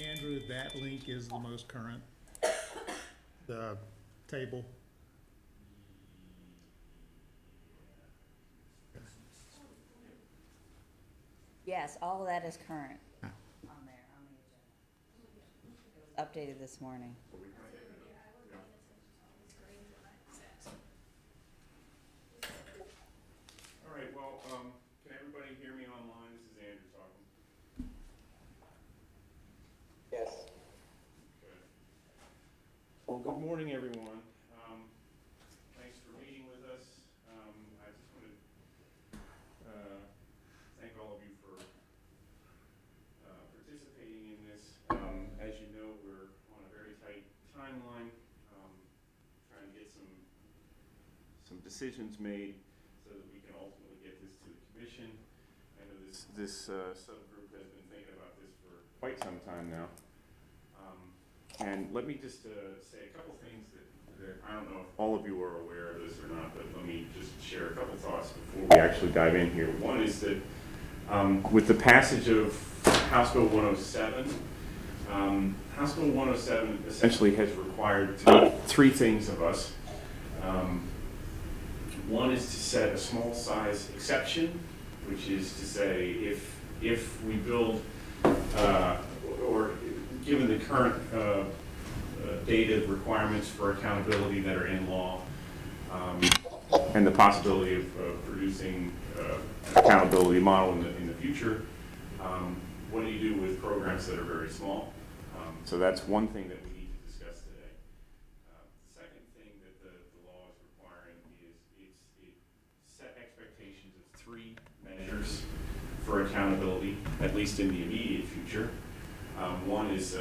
Andrew, that link is the most current, the table. Yes, all of that is current on there, on the agenda. It was updated this morning. All right, well, can everybody hear me online? This is Andrew talking. Yes. Good. Well, good morning, everyone. Thanks for meeting with us. I just want to thank all of you for participating in this. As you know, we're on a very tight timeline, trying to get some decisions made so that we can ultimately get this to the commission. I know this subgroup has been thinking about this for quite some time now. And let me just say a couple things that I don't know if all of you are aware of this or not, but let me just share a couple thoughts before we actually dive in here. One is that with the passage of House Bill 107, House Bill 107 essentially has required three things of us. One is to set a small size exception, which is to say if we build, or given the current data requirements for accountability that are in law, and the possibility of producing accountability model in the future, what do you do with programs that are very small? So that's one thing that we need to discuss today. The second thing that the law is requiring is it set expectations of three measures for accountability, at least in the immediate future. One is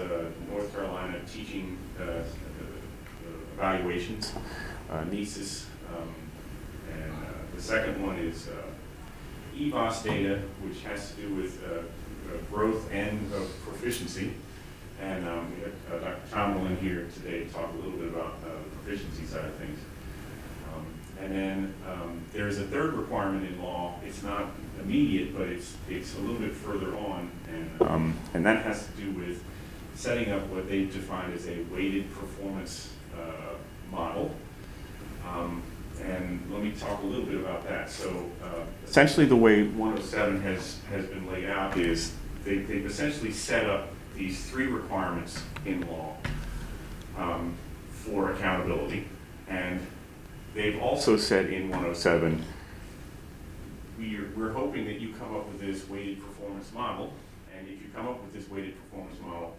North Carolina teaching evaluations, NESIS, and the second one is EVOS data, which has to do with growth and proficiency. And we have Dr. Tomlin here today to talk a little bit about the proficiency side of things. And then there is a third requirement in law. It's not immediate, but it's a little bit further on, and that has to do with setting up what they define as a weighted performance model. And let me talk a little bit about that. So essentially the way 107 has been laid out is they've essentially set up these three requirements in law for accountability. And they've also said in 107, we're hoping that you come up with this weighted performance model. And if you come up with this weighted performance model,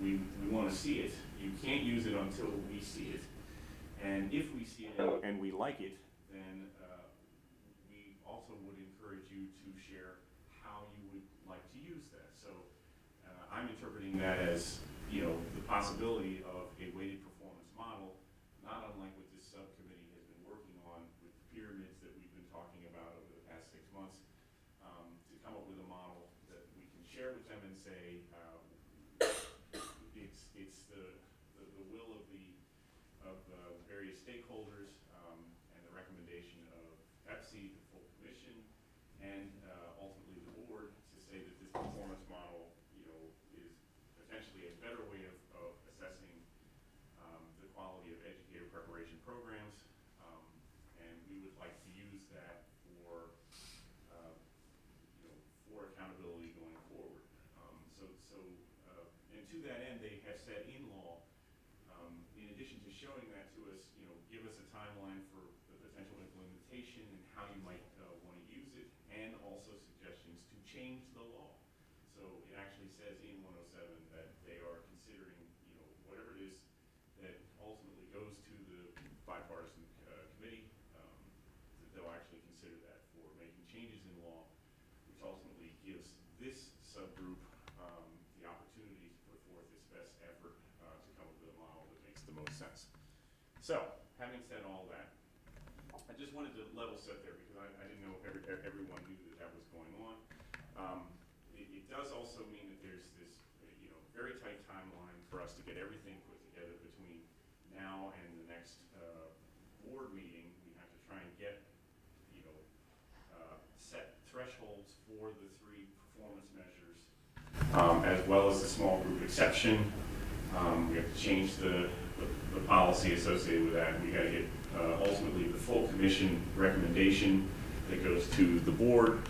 we want to see it. You can't use it until we see it. And if we see it and we like it, then we also would encourage you to share how you would like to use that. So I'm interpreting that as, the possibility of a weighted performance model, not unlike what this subcommittee has been working on with the pyramids that we've been talking about over the past 6 months, to come up with a model that we can share with them and say, it's the will of the various stakeholders, and the recommendation of PEPC, the full commission, and ultimately the board, to say that this performance model, is potentially a better way of assessing the quality of educator preparation programs, and we would like to use that for accountability going forward. And to that end, they have said in law, in addition to showing that to us, give us a timeline for the potential implementation and how you might want to use it, and also suggestions to change the law. So it actually says in 107 that they are considering, whatever it is that ultimately goes to the bipartisan committee, that they'll actually consider that for making changes in law, which ultimately gives this subgroup the opportunity to put forth its best effort to come up with a model that makes the most sense. So, having said all that, I just wanted to level set there because I didn't know if everyone knew that was going on. It does also mean that there's this, very tight timeline for us to get everything put together between now and the next board meeting. We have to try and get, set thresholds for the three performance measures as well as the small group exception. We have to change the policy associated with that. We gotta get, ultimately the full commission recommendation that goes to the board.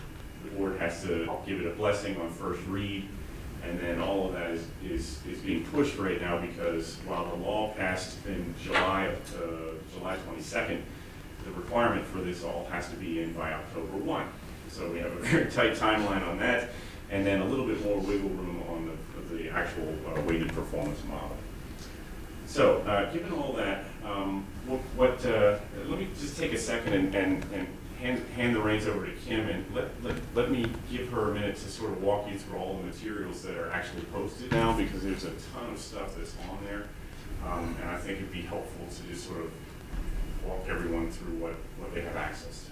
The board has to give it a blessing on first read, and then all of that is being pushed right now because while the law passed in July 22nd, the requirement for this all has to be in by October 1. So we have a very tight timeline on that, and then a little bit more wiggle room on the actual weighted performance model. So, given all that, let me just take a second and hand the reins over to Kim, and let me give her a minute to sort of walk you through all the materials that are actually posted now, because there's a ton of stuff that's on there, and I think it'd be helpful to just sort of walk everyone through what they have access to.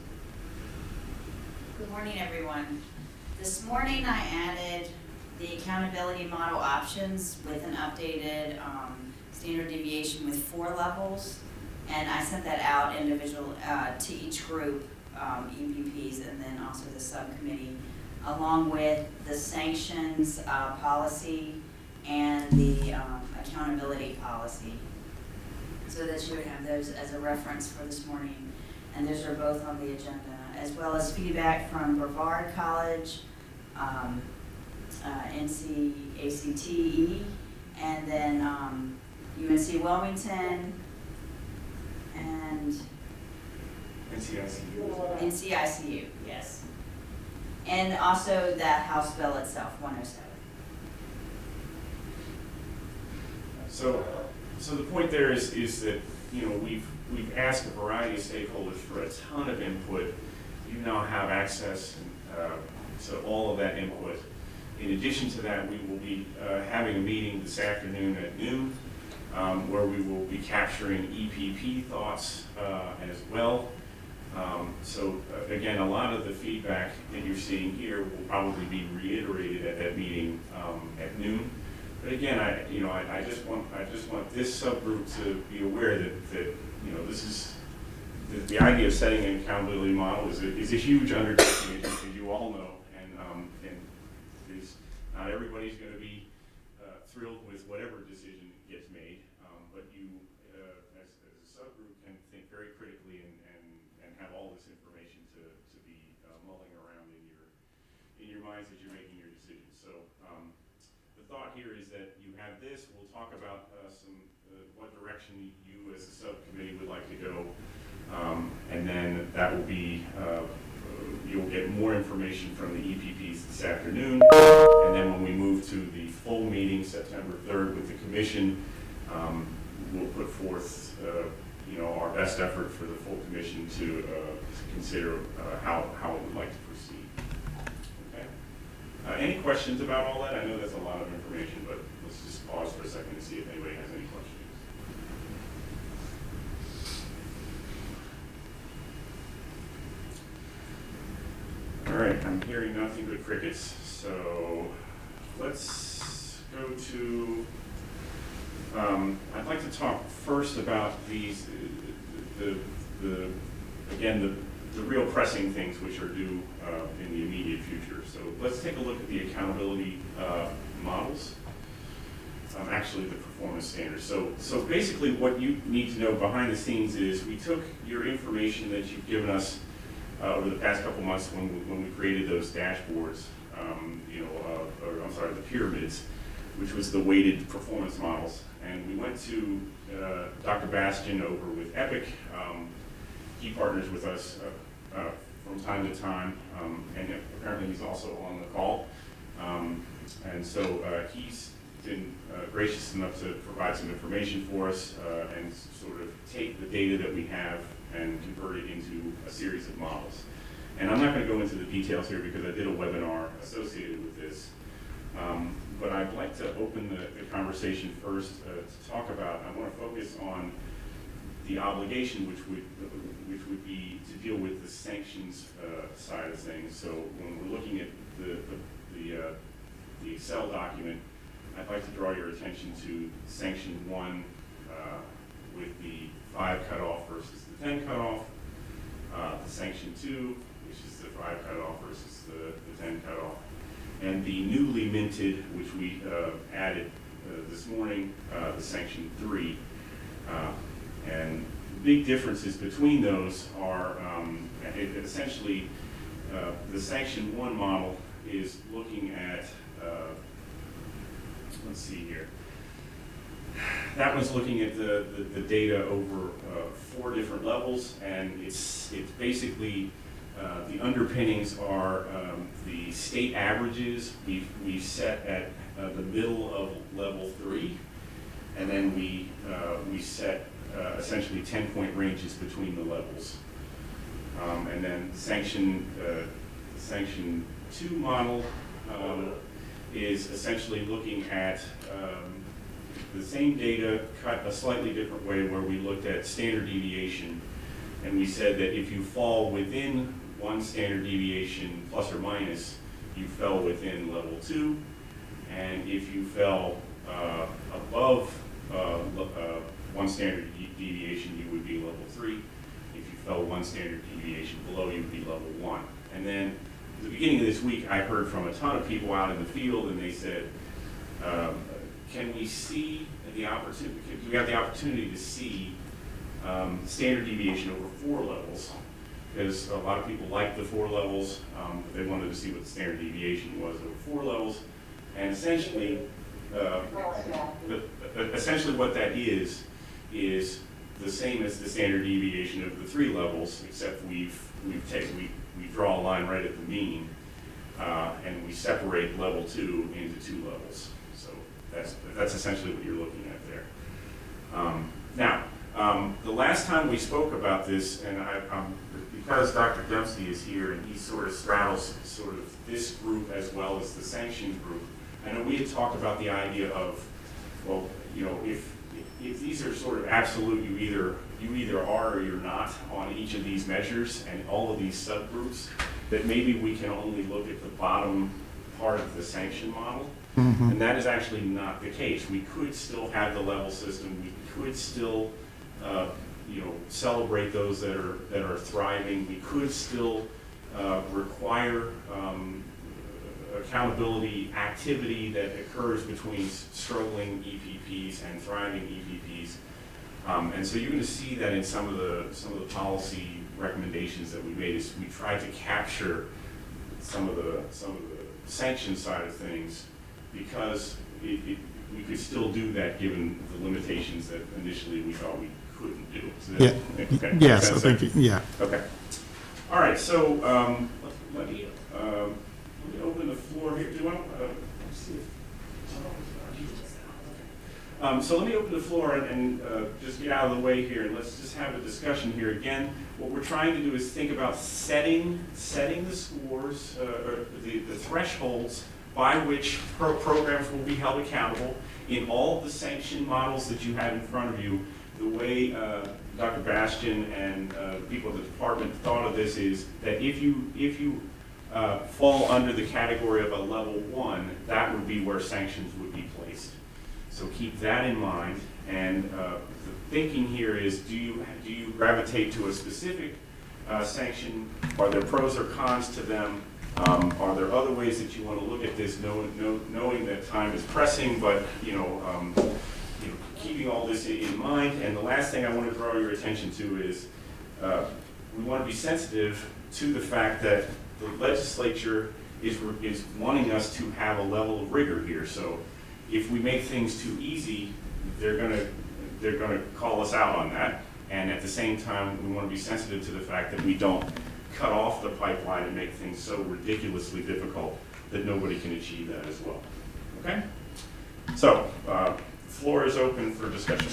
Good morning, everyone. This morning I added the accountability model options with an updated standard deviation with 4 levels, and I sent that out individual to each group, EPPs, and then also the subcommittee, along with the sanctions policy and the accountability policy, so that you would have those as a reference for this morning, and those are both on the agenda, as well as feedback from Brevard College, NCACTE, and then UNC Wilmington, and NCICU, yes. And also that House bill itself, 107. So the point there is that, you know, we've asked a variety of stakeholders for a ton of input. You now have access to all of that input. In addition to that, we will be having a meeting this afternoon at noon, where we will be capturing EPP thoughts as well. Again, a lot of the feedback that you're seeing here will probably be reiterated at that meeting at noon. But again, I just want this subgroup to be aware that you know, this is the idea of setting an accountability model is a huge undertaking, as you all know, and not everybody's going to be thrilled with whatever decision gets made, but you, as a subgroup, can think very critically and have all this information to be mulling around in your minds as you're making your decisions. So the thought here is that you have this. We'll talk about what direction you as a subcommittee would like to go, and then that will be you'll get more information from the EPPs this afternoon, and then when we move to the full meeting September 3rd with the commission, we'll put forth you know, our best effort for the full commission to consider how it would like to proceed. Okay. Any questions about all that? I know that's a lot of information, but let's just pause for a second to see if anybody has any questions. All right, I'm hearing nothing but crickets, so let's go to, I'd like to talk first about these, again, the real pressing things which are due in the immediate future. So let's take a look at the accountability models, actually the performance standards. So basically what you need to know behind the scenes is we took your information that you've given us over the past couple months when we created those dashboards, the pyramids, which was the weighted performance models. And we went to Dr. Bastian over with Epic. He partners with us from time to time, and apparently he's also on the call. And so he's been gracious enough to provide some information for us and sort of take the data that we have and convert it into a series of models. And I'm not going to go into the details here because I did a webinar associated with this. But I'd like to open the conversation first to talk about, I want to focus on the obligation which would be to deal with the sanctions side of things. So when we're looking at the Excel document, I'd like to draw your attention to sanction 1 with the 5 cutoff versus the 10 cutoff, the sanction 2, which is the 5 cutoff versus the 10 cutoff, and the newly minted, which we added this morning, the Sanction 3. And big differences between those are essentially the Sanction 1 model is looking at, let's see here. That one's looking at the data over 4 different levels, and it's basically the underpinnings are the state averages we set at the middle of level 3, and then we set essentially 10-point ranges between the levels. And then Sanction 2 model is essentially looking at the same data cut a slightly different way, where we looked at standard deviation, and we said that if you fall within 1 standard deviation plus or minus, you fell within level 2, and if you fell above 1 standard deviation, you would be level 3. If you fell 1 standard deviation below, you would be level 1. And then at the beginning of this week, I heard from a ton of people out in the field, and they said, can we see the opportunity, we have the opportunity to see standard deviation over 4 levels, because a lot of people like the 4 levels, but they wanted to see what the standard deviation was over 4 levels. And essentially, essentially what that is the same as the standard deviation of the 3 levels, except we draw a line right at the mean, and we separate level 2 into 2 levels. So that's essentially what you're looking at there. Now, the last time we spoke about this, and because Dr. Dempsey is here and he sort of straddles sort of this group as well as the sanctioned group, I know we had talked about the idea of, well, you know, if these are sort of absolute, you either are or you're not on each of these measures and all of these subgroups, that maybe we can only look at the bottom part of the sanction model. And that is actually not the case. We could still have the level system. We could still, you know, celebrate those that are thriving. We could still require accountability activity that occurs between struggling EPPs and thriving EPPs. And so you're going to see that in some of the policy recommendations that we made. Is we tried to capture some of the sanction side of things, because we could still do that given the limitations that initially we thought we couldn't do. So Yeah. okay. Yes, I think, yeah. Okay. All right, so let me open the floor here. Do you want to see if... so let me open the floor and just get out of the way here, and let's just have a discussion here. Again, what we're trying to do is think about setting the scores, or the thresholds by which programs will be held accountable in all of the sanction models that you have in front of you. The way Dr. Bastian and people at the department thought of this is that if you fall under the category of a level 1, that would be where sanctions would be placed. So keep that in mind. And the thinking here is, do you gravitate to a specific sanction? Are there pros or cons to them? Are there other ways that you want to look at this, knowing that time is pressing, but keeping all this in mind? And the last thing I want to draw your attention to is we want to be sensitive to the fact that the legislature is wanting us to have a level of rigor here. So if we make things too easy, they're gonna call us out on that. And at the same time, we want to be sensitive to the fact that we don't cut off the pipeline and make things so ridiculously difficult that nobody can achieve that as well. Okay? So, floor is open for discussion.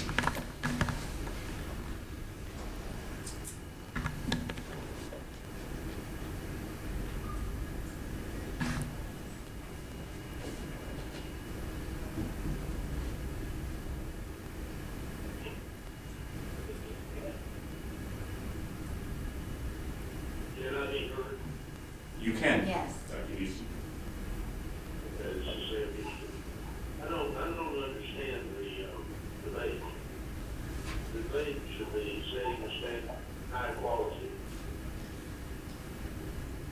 You can. Yes. Dr. Easton. I don't understand the debate. The debate should be setting a standard high quality.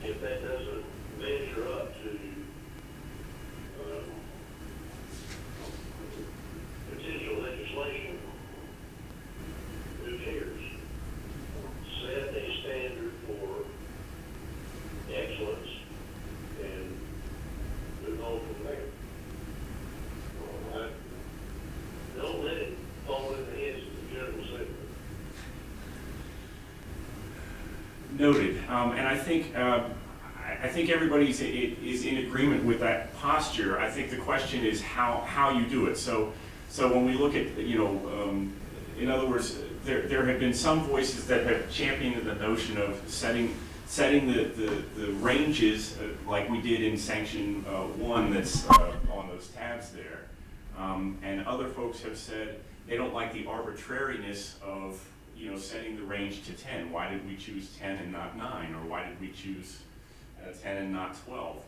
If that doesn't measure up to Noted, and I think everybody's is in agreement with that posture. I think the question is how you do it. So when we look at, in other words, there have been some voices that have championed the notion of setting the ranges like we did in Sanction 1 that's on those tabs there, and other folks have said they don't like the arbitrariness of setting the range to 10. Why did we choose 10 and not 9? Or why did we choose 10 and not 12?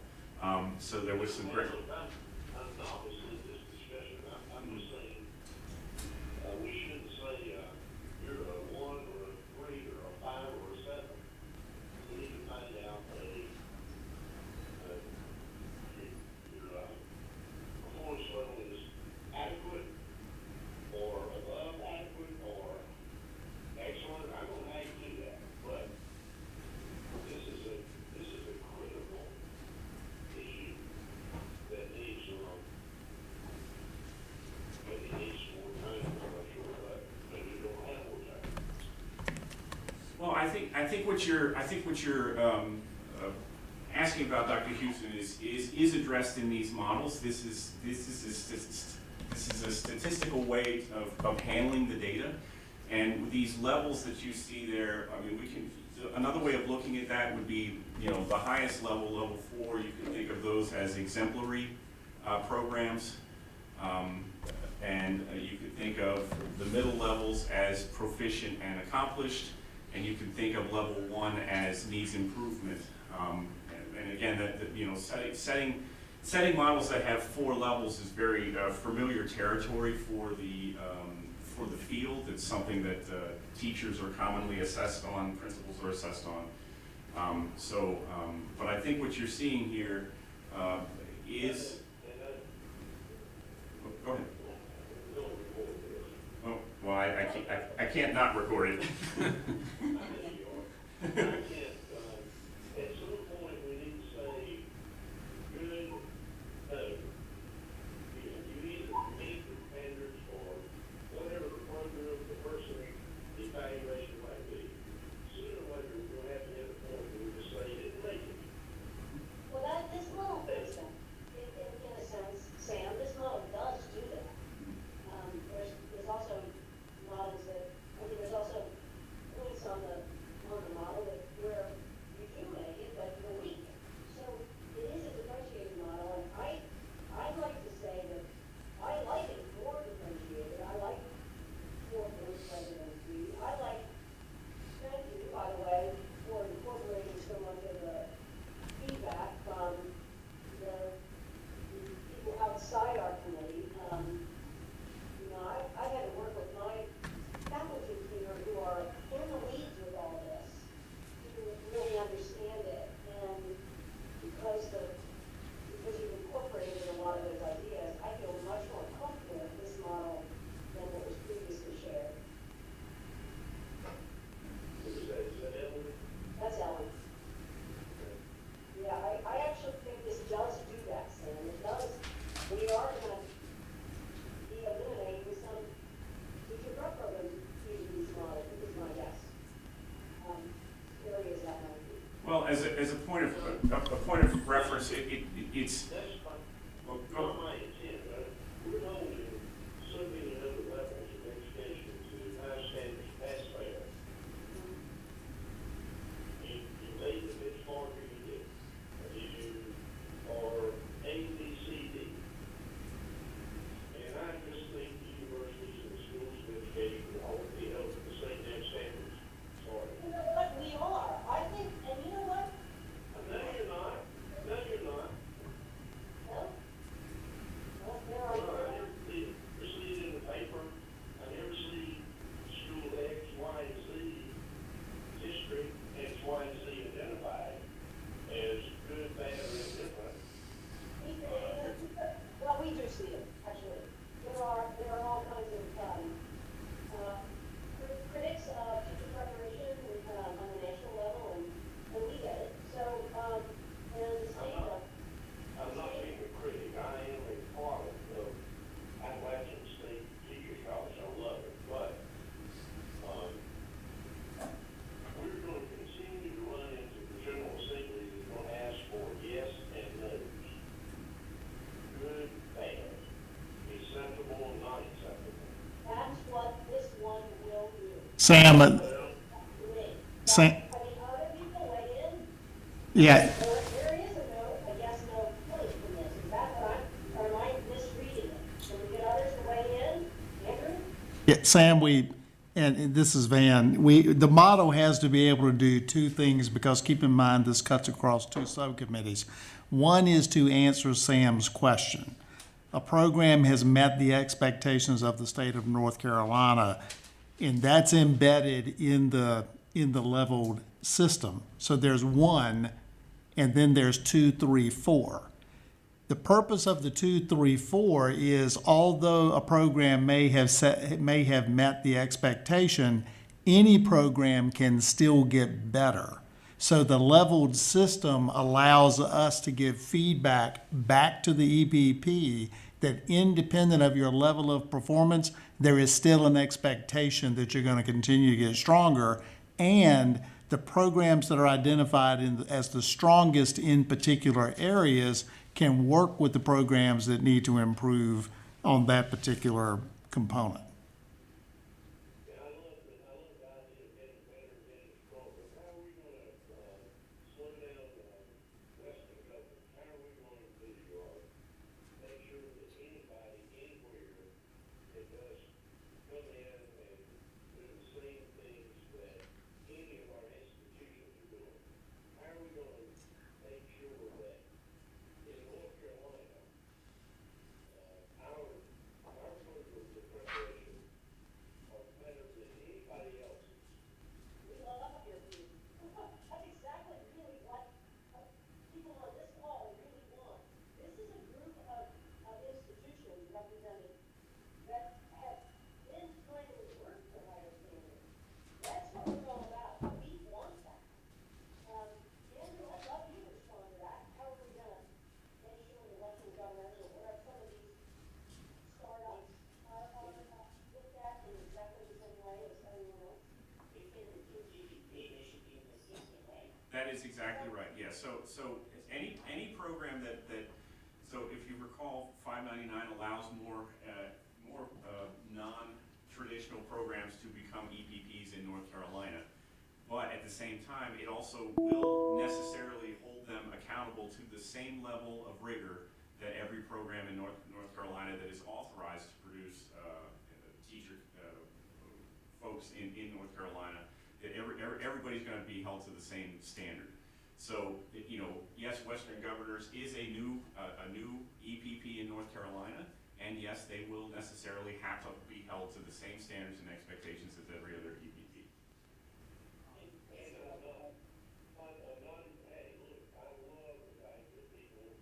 So there was some great... I'm novice in this discussion. I'm just saying, we shouldn't say, you're a 1 or a 3 or a 5 or a 7. We need to find out your performance level is adequate or above adequate or excellent. I don't know how you do that, but this is a critical issue that needs maybe needs more time. I'm not sure, but maybe you don't have more time. Well, I think what you're asking about, Dr. Houston, is addressed in these models. This is a statistical way of handling the data, and these levels that you see there. I mean, another way of looking at that would be, the highest level, level 4. You can think of those as exemplary programs, and you could think of the middle levels as proficient and accomplished, and you can think of level 1 as needs improvement. And again, setting models that have 4 levels is very familiar territory for the field. It's something that teachers are commonly assessed on, principals are assessed on. But I think what you're seeing here is. Go ahead. Oh, well, I can't not record it. At some point, we need to say, good, no. You either meet the standards or whatever the program, the person evaluation might be. Sooner or later, we'll have to hit a point where we just say, you didn't make it. Well, this model does that. In a sense, Sam, this model does do that. There's also models that, I think there's also points on the model that Sam, Wait, Sam, I mean, other people weigh in, yeah, there is a yes, no vote from this, is that what or am I misreading it? Can we get others to weigh in? Andrew? yeah, Sam, and this is Van, the model has to be able to do two things, because keep in mind, this cuts across two subcommittees. One is to answer Sam's question. A program has met the expectations of the state of North Carolina, and that's embedded in the leveled system. So there's one, and then there's 2, 3, 4. The purpose of the 2, 3, 4 is, although a program may have met the expectation, any program can still get better. So the leveled system allows us to give feedback back to the EPP that, independent of your level of performance, there is still an expectation that you're going to continue to get stronger, and the programs that are identified as the strongest in particular areas can work with the programs that need to improve on that particular component. Yeah, I love the idea of getting better, getting stronger. How are we gonna, slow down, Western government? How are we going to, make sure that anybody, anywhere, can just come in and do the same things that any of our institutions are doing? How are we gonna make sure that in North Carolina, our programs of preparation are better than anybody else's? We love your view. That's exactly really what people on this call really want. This is a group of institutions represented that have been trying to work for higher standards. That's what it's all about. We want that. Andrew, I'd love you to respond to that. How are we gonna make sure the Western governors or whatever some of these startups are looked at in exactly the same way as everyone else? That is exactly right, yeah, so any program so if you recall, 599 allows more non-traditional programs to become EPPs in North Carolina. But at the same time, it also will necessarily hold them accountable to the same level of rigor that every program in North Carolina that is authorized to produce teacher folks in North Carolina, that everybody's going to be held to the same standard. So, yes, Western Governors is a new EPP in North Carolina, and yes, they will necessarily have to be held to the same standards and expectations as every other EPP. And I'm not, hey, look, I love the fact that people,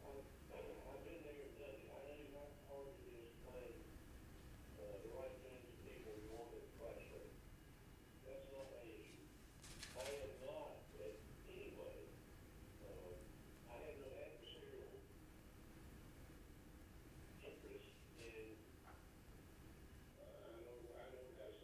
I've been there and done it. I know how hard it is to find, the right kinds of people you want in the classroom. That's not my issue. I am not, in any way, I have no adversarial interest in, I don't know how to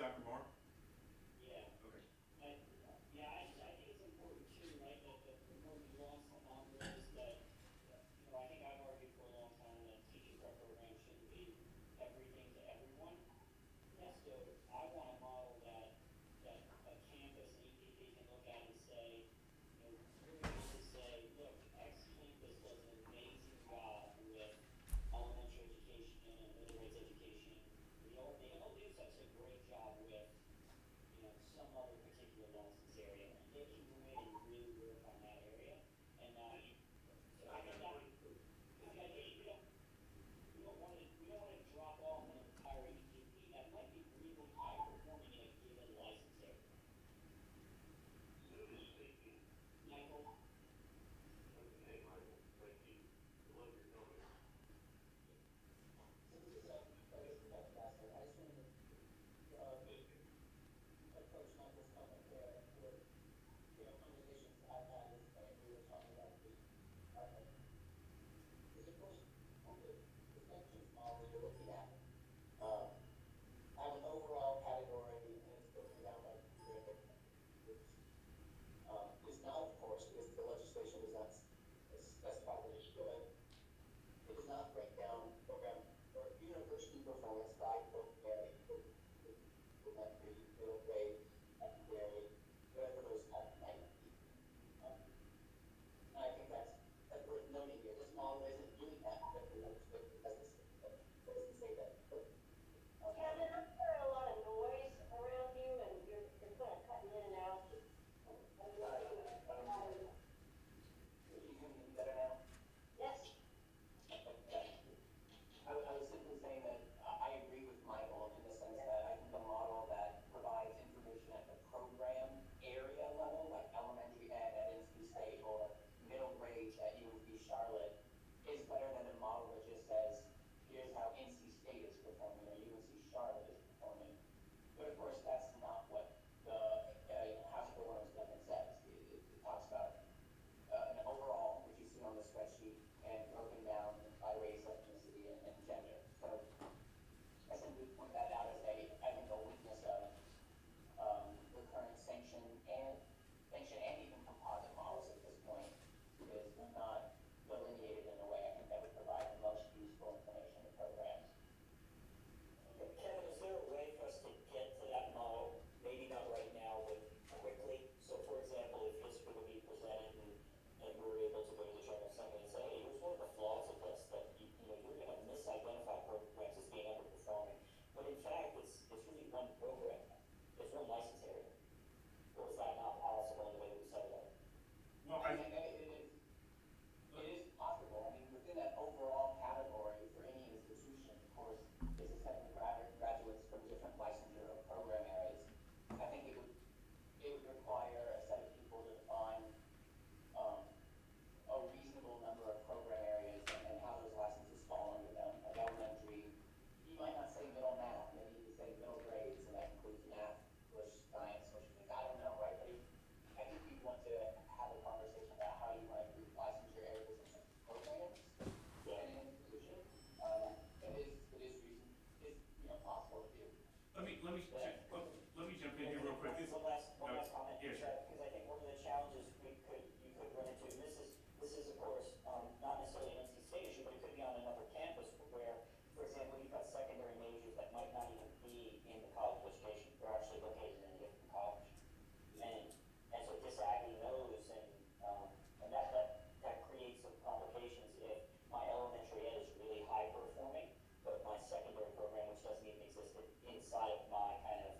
Dr. Marr? Yeah. Okay. I think it's important too, right, that the more nuanced on this, that, I think I've argued for a long time that teaching prep programs shouldn't be everything to everyone. And so I want a model that a campus, an EPP can look at and say, we're able to say, look, X campus does an amazing job with elementary education and middle grades education. They all do such a great job with, some other particular license area. And they can go in and really work on that area. And, so I think that, because the idea, we don't want to drop off an entire EPP that might be really high performing in a given license area. Michael? Hey, Michael, thank you. Love your comments. So this is I guess the next last one. I just wanted to approach Michael's comment there with, conversations I've had with Andrew were talking about the, because of course, on the functions model you're looking at, have an overall category and it's broken down by groups. Is not, of course, because the legislation does not specify that it should. It does not break down program or university performance by program, elementary, middle grade, secondary, whatever those might be. And I think that's worth noting here. This model isn't doing that, but the legislation doesn't say that. Kevin, I'm hearing a lot of noise around you, and you're kind of cutting in and out. Can you hear me better now? Yes. I was simply saying that I agree with Michael in the sense that I think a model that provides information at the program area level, like elementary ed at NC State or middle grades at UNC Charlotte, is better than a model that just says, here's how NC State is performing or UNC Charlotte is performing. But of course, that's not what the House of Orleans document says. It talks about an overall, which you see on the spreadsheet, and broken down by race, ethnicity, and gender. So I simply point that out as I think, a weakness of the current sanction and even composite models at this point is not delineated in a way I think that would provide the most useful information to programs. Kevin, is there a way for us to get to that model, maybe not right now, but quickly? So for example, if this were to be presented and we were able to go to the General Assembly and say, hey, here's one of the flaws of this, that you're going to misidentify programs as being underperforming. But in fact, it's really one program. It's one license area. Or is that not possible in the way that we set it up? Well, I think that it is possible. I mean, within that overall category for any institution, of course, is accepting graduates from different licensure or program areas. I think it would require a set of people to define a reasonable number of program areas and how those licenses fall under them. Like elementary, you might not say middle math, maybe you say middle grades, and that includes math, English, science, social studies. I don't know, right? But I think we want to have a conversation about how you want to group licensure areas and programs in an institution. It is possible to do. let me jump in here real quick. One last comment. Yeah, sure. Because I think one of the challenges you could run into, and this is of course, not necessarily an NC State issue, but it could be on another campus where, for example, you've got secondary majors that might not even be in the college of education. They're actually located in a different college. And so disaggregating those and that creates some complications if my elementary ed is really high performing, but my secondary program, which doesn't even exist inside of my kind of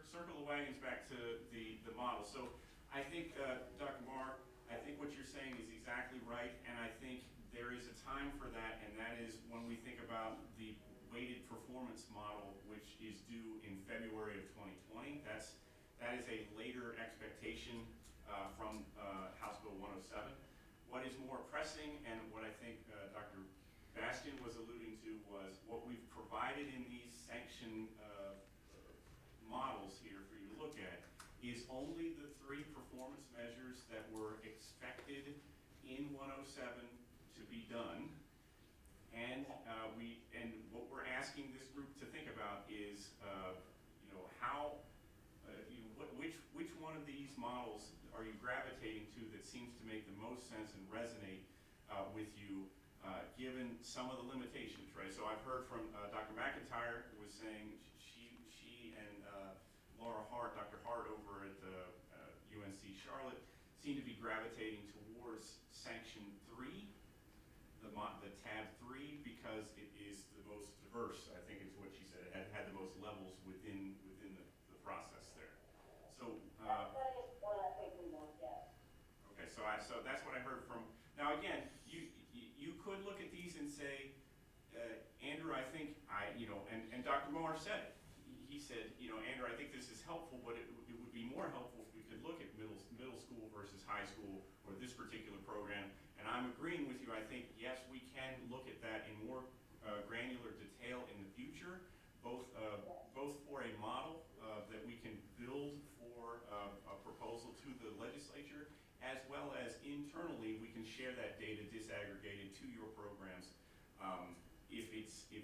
circle the wagons back to the model. So I think, Dr. Marr, I think what you're saying is exactly right, and I think there is a time for that, and that is when we think about the weighted performance model, which is due in February of 2020. That is a later expectation from House Bill 107. What is more pressing, and what I think Dr. Bastian was alluding to, was what we've provided in these sanction models here for you to look at is only the 3 performance measures that were expected in 107 to be done. And what we're asking this group to think about is, how, which one of these models are you gravitating to that seems to make the most sense and resonate with you, given some of the limitations, right? So I've heard from Dr. McIntyre, who was saying she and Laura Hart, Dr. Hart over at UNC Charlotte, seem to be gravitating towards Sanction 3, the tab 3, because it is the most diverse, I think is what she said. It had the most levels within the process there. So That is what I think we want, yes. okay, so that's what I heard from. Now again, you could look at these and say, Andrew, I think and Dr. Moore said it. He said, Andrew, I think this is helpful, but it would be more helpful if we could look at middle school versus high school, or this particular program. And I'm agreeing with you. I think, yes, we can look at that in more granular detail in the future, both for a model that we can build for a proposal to the legislature, as well as internally we can share that data disaggregated to your programs if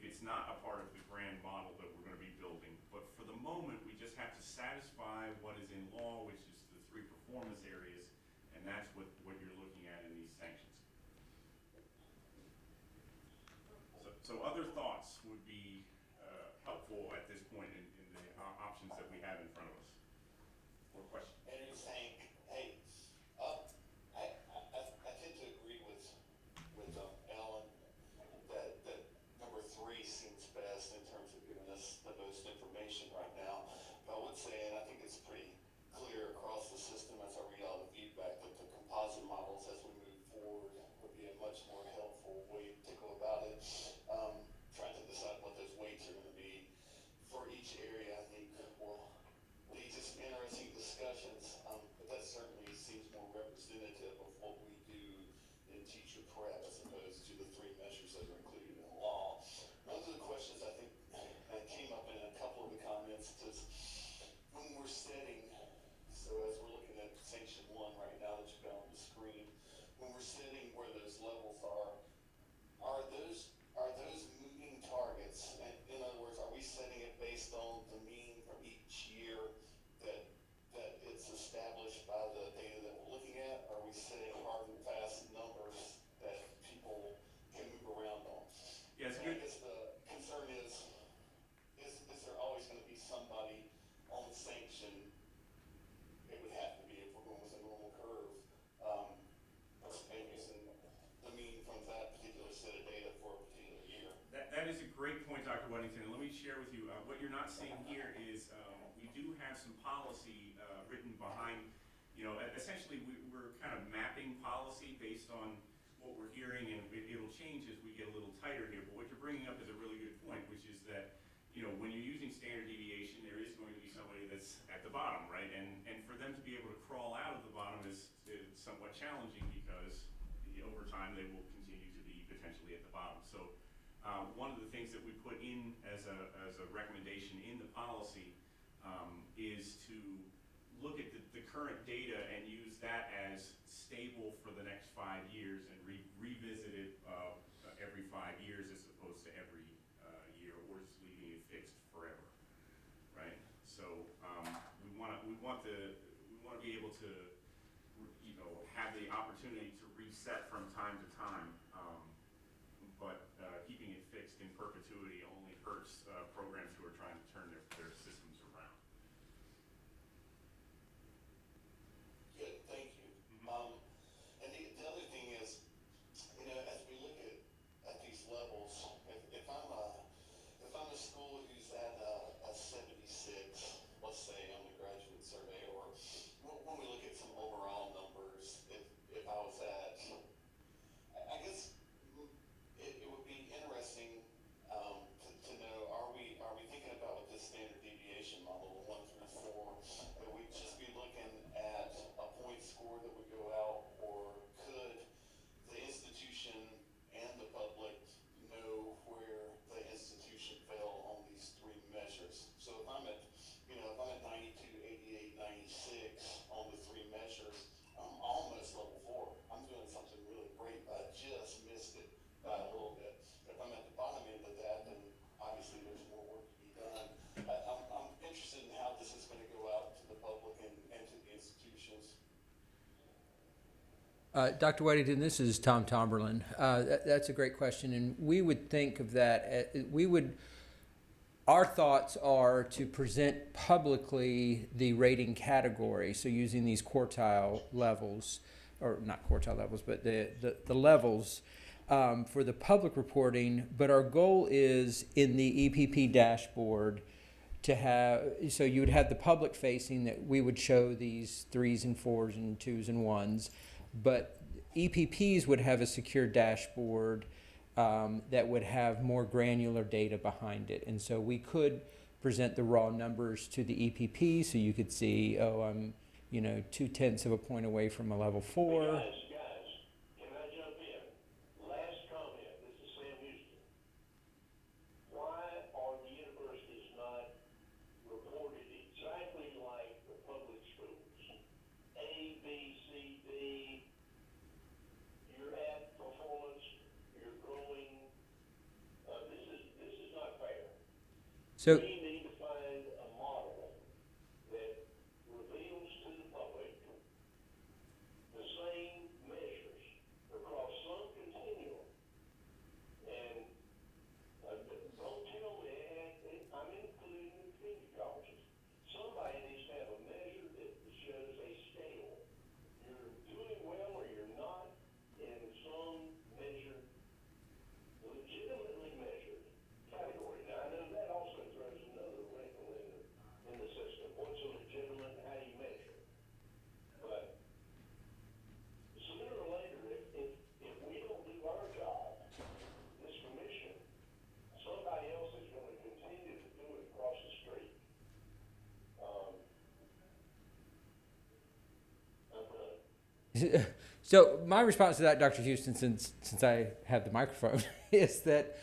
it's not a part of the grand model that we're going to be building. But for the moment, we just have to satisfy what is in law, which is the 3 performance areas, and that's what you're looking at in these sanctions. So other thoughts would be helpful at this point in the options that we have in front of us. More questions? And you're saying, hey, I tend to agree with Ellen that number 3 seems best in terms of giving us the most information right now. But I would say, and I think it's pretty clear across the system as I read all the feedback, that the composite models as we move forward would be a much more helpful way to go about it. Trying to decide what those weights are going to be for each area, I think will lead to some interesting discussions, but that certainly seems more representative of what we do in teacher prep as opposed to the 3 measures that are included in the law. One of the questions I think that came up in a couple of the comments is when we're setting, so as we're looking at Sanction 1 right now that you've got on the screen, when we're setting where those levels are those moving targets? In other words, are we setting it based on the mean from each year that it's established by the data that we're looking at? Or are we setting hard and fast numbers that people can move around on? Yes, I guess the concern is there always going to be somebody on the sanction? It would have to be, if we're going with a normal curve, maybe using the mean from that particular set of data for a particular year. That is a great point, Dr. Weddington. And let me share with you, what you're not seeing here is we do have some policy written behind, essentially we're kind of mapping policy based on what we're hearing, and it'll change as we get a little tighter here. But what you're bringing up is a really good point, which is that, when you're using standard deviation, there is going to be somebody that's at the bottom, right? And for them to be able to crawl out of the bottom is somewhat challenging, because over time they will continue to be potentially at the bottom. So one of the things that we put in as a recommendation in the policy is to look at the current data and use that as stable for the next 5 years, and revisit it every 5 years as opposed to every year, or just leaving it fixed forever, right? So we want to be able to have the opportunity to reset from time to time, but keeping it fixed in perpetuity only hurts programs who are trying to turn their systems around. Good, thank you. And the other thing is, as we look at these levels, if I'm a school who's at a 76, Dr. Whittington, this is Tom Tomberlin. That's a great question, and we would think of that. Our thoughts are to present publicly the rating category. So using these quartile levels, or not quartile levels, but the levels for the public reporting. But our goal is in the EPP dashboard to have, so you would have the public facing that we would show these 3s and 4s and 2s and 1s, but EPPs would have a secure dashboard that would have more granular data behind it. And so we could present the raw numbers to the EPP so you could see, oh, I'm, 0.2 of a point away from a level 4. Guys, can I jump in? Last comment, this is Sam Houston. Why are the universities not reported exactly like the public schools? A, B, C, D, you're at performance, you're growing. This is not fair. So We need to find a model that reveals to the public the same measures across some continuum. And don't tell me, and I'm including the community colleges, somebody needs to have a measure that shows a scale. You're doing well or you're not in some measured, legitimately measured category. Now, I know that also throws another wrinkle in the system. What's a legitimate, how do you measure? But sooner or later, if we don't do our job, this commission, somebody else is going to continue to do it across the street. I'm done. So my response to that, Dr. Houston, since I have the microphone, is that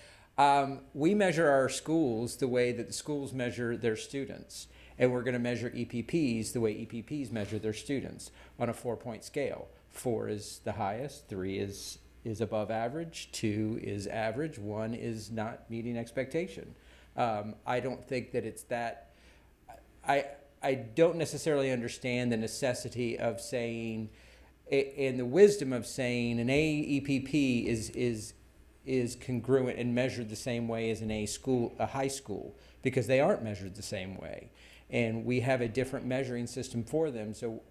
we measure our schools the way that the schools measure their students, and we're going to measure EPPs the way EPPs measure their students on a 4-point scale. 4 is the highest, 3 is above average, 2 is average, 1 is not meeting expectation. I don't think that it's that. I don't necessarily understand the necessity of saying, and the wisdom of saying an AEPP is congruent and measured the same way as a high school, because they aren't measured the same way, and we have a different measuring system for them. So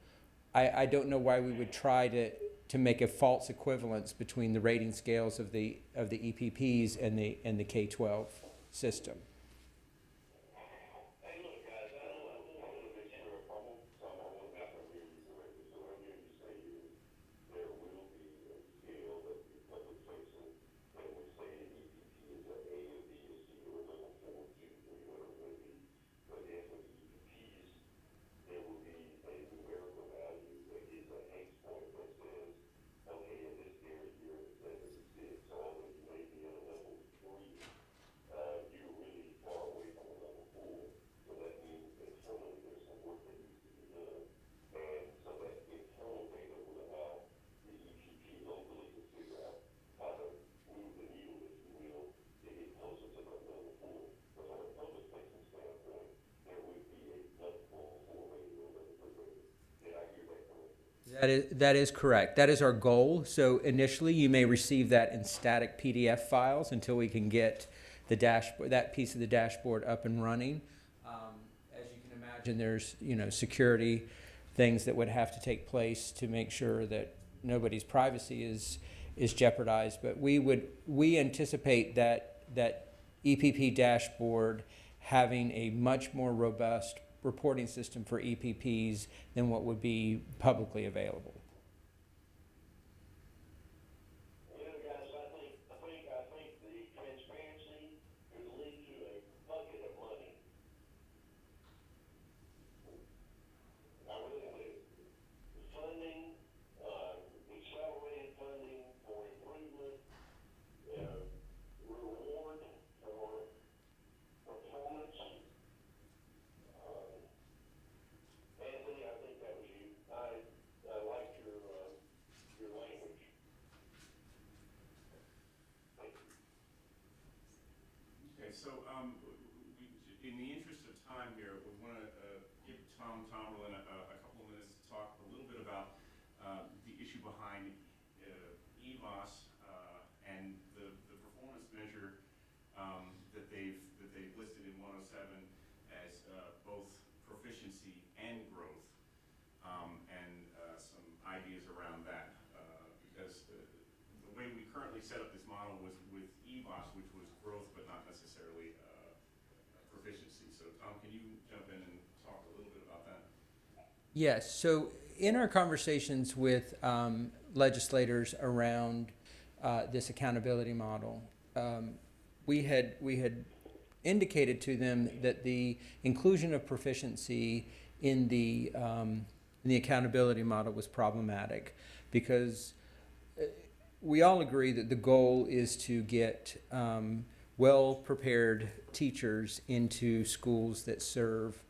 I don't know why we would try to make a false equivalence between the rating scales of the EPPs and the K-12 system. Hey, look, guys, I want to make sure I want not to hear you correctly. So what I'm hearing you say is there will be a scale that the public facing, and we say an EPP is an A, a B, a C, or a level 4, 2, 3, whatever it may be. But then for the EPPs, there will be a numerical value that is a X point that says, okay, in this area you're at 76, although you may be at a level 3. You're really far away from a level 4. So that means internally there's some work that needs to be done. And so that internal data will allow the EPP locally to figure out how to move the needle, if you will, to get closer to that level 4. But from a public facing standpoint, there would be a level 4 rating or level 3 rating. Did I hear that correctly? That is correct. That is our goal. So initially, you may receive that in static PDF files until we can get the dashboard, that piece of the dashboard, up and running. As you can imagine, there's security things that would have to take place to make sure that nobody's privacy is jeopardized. But we anticipate that EPP dashboard having a much more robust reporting system for EPPs than what would be publicly available. Guys, I think the transparency could lead to a bucket of money. I really do. Funding, accelerated funding for improvement, reward for performance. Anthony, I think that was you. I liked your language. Thank you. Okay, so in the interest of time here, we want to give Tom Tomberlin a couple of minutes to talk a little bit about the issue behind Yes. So in our conversations with legislators around this accountability model, we had indicated to them that the inclusion of proficiency in the accountability model was problematic because we all agree that the goal is to get well-prepared teachers into schools that serve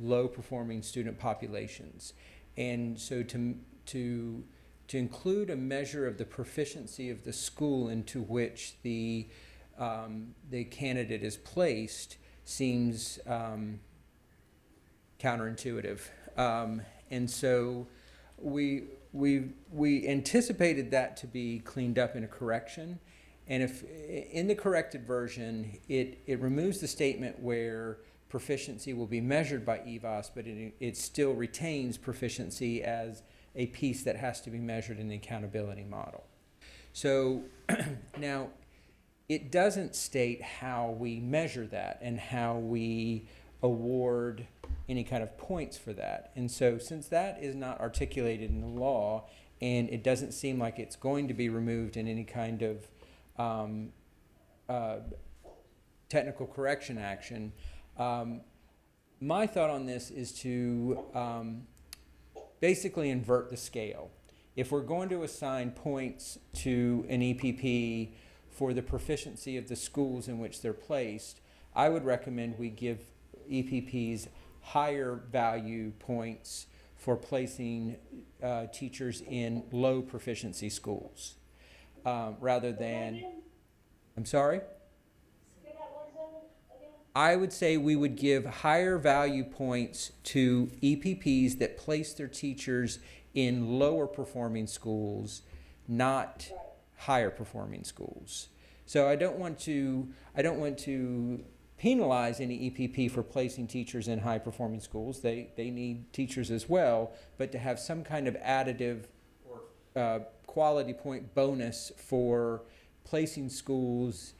low-performing student populations, and so to include a measure of the proficiency of the school into which the candidate is placed seems counterintuitive, and so we anticipated that to be cleaned up in a correction. And if in the corrected version, it removes the statement where proficiency will be measured by EVOS, but it still retains proficiency as a piece that has to be measured in the accountability model. So now it doesn't state how we measure that and how we award any kind of points for that. And so since that is not articulated in the law and it doesn't seem like it's going to be removed in any kind of technical correction action, my thought on this is to basically invert the scale. If we're going to assign points to an EPP for the proficiency of the schools in which they're placed, I would recommend we give EPPs higher value points for placing teachers in low proficiency schools rather than, I'm sorry? I would say we would give higher value points to EPPs that place their teachers in lower performing schools, not higher performing schools. So I don't want to penalize any EPP for placing teachers in high performing schools. They need teachers as well, but to have some kind of additive or quality point bonus for placing schools,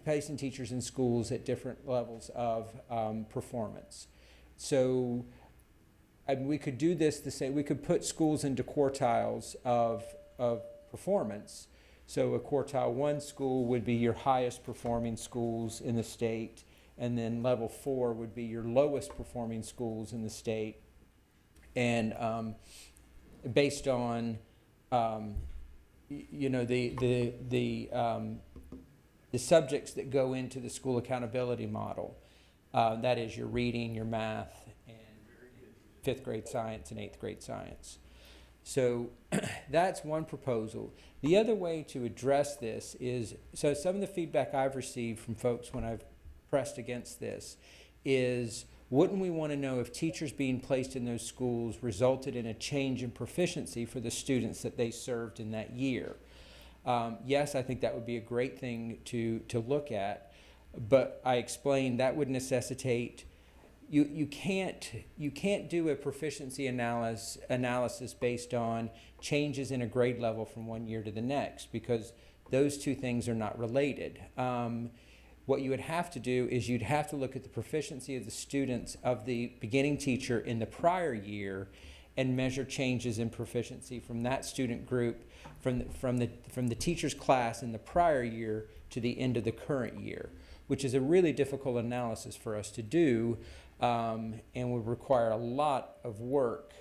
placing teachers in schools at different levels of performance. So we could do this the same. We could put schools into quartiles of performance. So a quartile 1 school would be your highest performing schools in the state, and then level 4 would be your lowest performing schools in the state. And based on the subjects that go into the school accountability model, that is your reading, your math, and 5th grade science and 8th grade science. So that's one proposal. The other way to address this is, so some of the feedback I've received from folks when I've pressed against this is, wouldn't we want to know if teachers being placed in those schools resulted in a change in proficiency for the students that they served in that year? Yes, I think that would be a great thing to look at, but I explained that would necessitate, you can't do a proficiency analysis based on changes in a grade level from one year to the next, because those two things are not related. What you would have to do is you'd have to look at the proficiency of the students of the beginning teacher in the prior year and measure changes in proficiency from that student group from the teacher's class in the prior year to the end of the current year, which is a really difficult analysis for us to do, and would require a lot of work.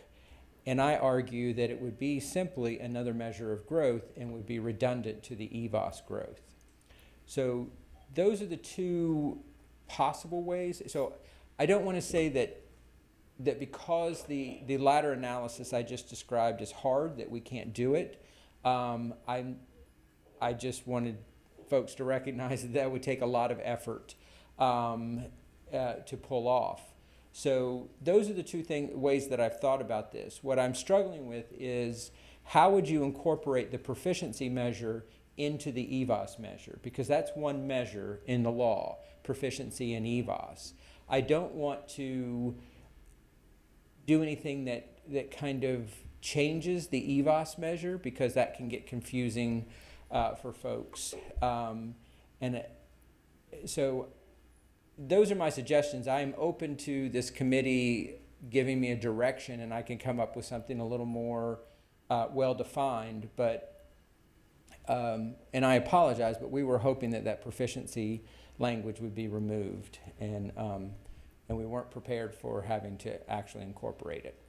And I argue that it would be simply another measure of growth and would be redundant to the EVOS growth. So those are the two possible ways. So I don't want to say that because the latter analysis I just described is hard, that we can't do it. I just wanted folks to recognize that would take a lot of effort to pull off. So those are the two ways that I've thought about this. What I'm struggling with is, how would you incorporate the proficiency measure into the EVOS measure? Because that's one measure in the law, proficiency in EVOS. I don't want to do anything that kind of changes the EVOS measure, because that can get confusing for folks. So those are my suggestions. I am open to this committee giving me a direction, and I can come up with something a little more well-defined. But and I apologize, but we were hoping that that proficiency language would be removed, and we weren't prepared for having to actually incorporate it.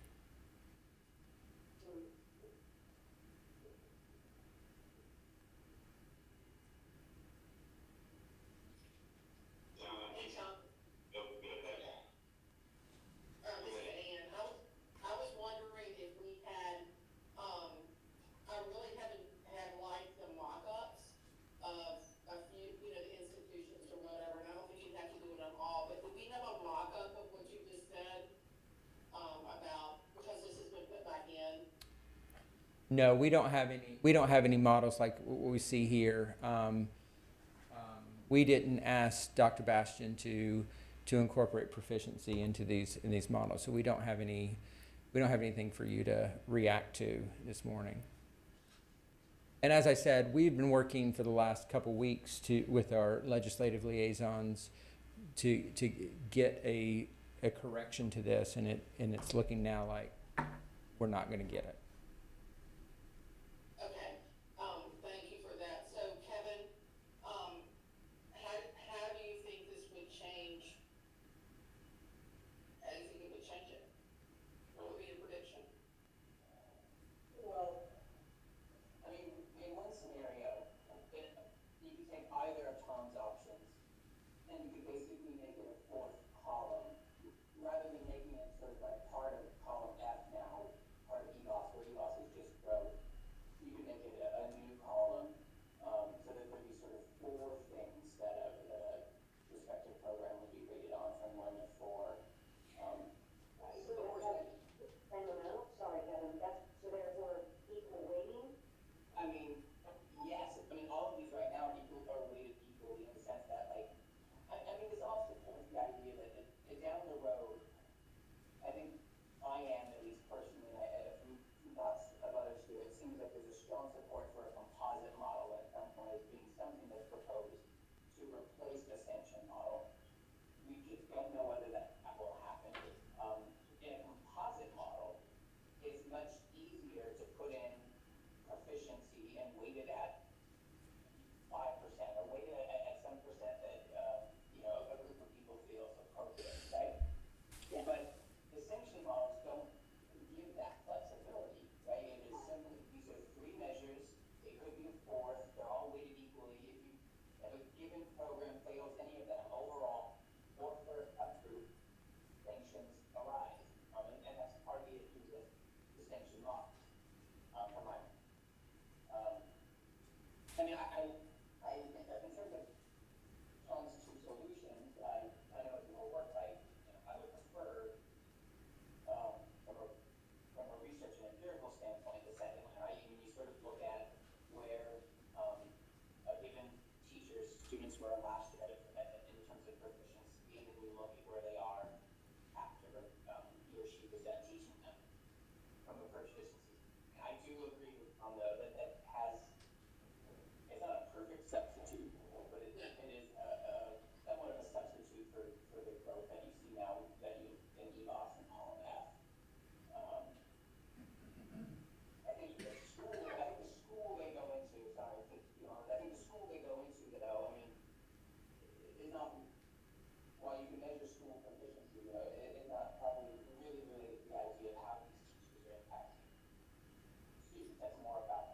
Hey, Tom. Go ahead. This is Ann. I was wondering if we had, I really haven't had like the mock-ups of a few, the institutions or whatever, and I don't think you'd have to do it on all, but do we have a mock-up of what you just said? About, because this has been put back in? No, we don't have any. We don't have any models like what we see here. We didn't ask Dr. Bastian to incorporate proficiency into these models, so we don't have any. We don't have anything for you to react to this morning. And as I said, we've been working for the last couple weeks with our legislative liaisons to get a correction to this, and it's looking now like we're not going to get it. Okay, thank you for that. So Kevin, how do you think this would change? How do you think it would change it? What would be your prediction? Well, I mean, in one scenario, you could take either of Tom's options, and you could basically make it a fourth column, rather than making it sort of like part of column F now, part of EBOS, where EBOS is just growth. You could make it a new column, so that there'd be sort of four things that a respective program would be rated on from 1 to 4. And the amount, sorry, Kevin, that's, so therefore equal weighting? I mean, yes, I mean, all of these right now are weighted equally in the sense that, like, I mean, this all supports the idea that down the road, I think I am, at least personally, from thoughts of others too, it seems like there's a strong support for a composite model at some point as being something that's proposed to replace the sanction model. We just don't know whether that will happen. In a composite model, it's much easier to put in proficiency and weight it at 5% or weight it at some percent that a group of people feels appropriate, right? Yeah. But the sanction models don't give that flexibility, right? It is simply, these are 3 measures, it could be a fourth, they're all weighted equally. If a given program fails any of them overall, or for a group, sanctions arise. And that's part of the issue with the sanction models, for my I mean, in terms of Tom's 2 solutions, I know it will work. I would prefer, from a research and empirical standpoint, the second one, right? I mean, you sort of look at where a given teacher's students were last year in terms of proficiency, and then you look at where they are after he or she was done teaching them from a proficiency. And I do agree with Tom, though, that has, it's not a perfect substitute, but it is somewhat of a substitute for the growth that you see now in EBOS and column F. I think the school they go into, sorry, to be honest, I think the school they go into, though, I mean, is not, while you can measure school proficiency, it's not probably really the idea of how these teachers are impacting students. That's more about